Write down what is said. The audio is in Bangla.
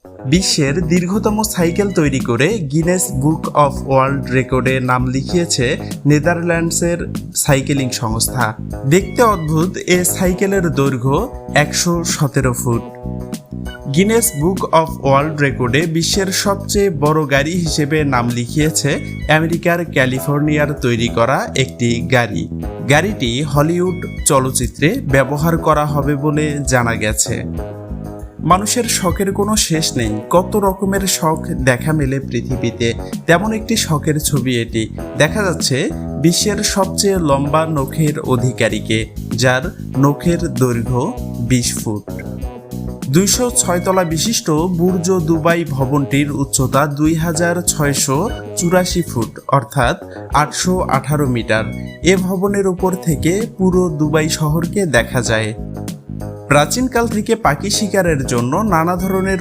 বিশ্বের দীর্ঘতম সাইকেল তৈরি করে গিনেস বুক অফ ওয়ার্ল্ড রেকর্ডে নাম লিখিয়েছে নেদারল্যান্ডসের সাইকেলিং সংস্থা। দেখতে অদ্ভুত এ সাইকেলের দৈর্ঘ্য 117 foot. Guinness book of world রেকর্ডে বিশ্বের সবচেয়ে বড় গাড়ি হিসেবে নাম লিখিয়েছে আমেরিকার ক্যালিফোর্নিয়ার তৈরি করা একটি গাড়ি। গাড়িটি হলিউড চলচ্চিত্রে ব্যবহার করা হবে বলে জানা গেছে। মানুষের শখের কোনো শেষ নেই, কত রকমের শখ দেখা মেলে পৃথিবীতে, তেমন একটি শখের ছবি এটি। দেখা যাচ্ছে বিশ্বের সবচেয়ে লম্বা নখের অধিকারীকে, যার নখের দৈর্ঘ্য 20 ফুট। 206 তলা বিশিষ্ট বুর্জ দুবাই ভবনটির উচ্চতা 2684 ফুট অর্থাৎ 818 মিটার। এ ভবনের উপর থেকে পুরো দুবাই শহরকে দেখা যায়। প্রাচীনকাল থেকে পাখি শিকারের জন্য নানা ধরনের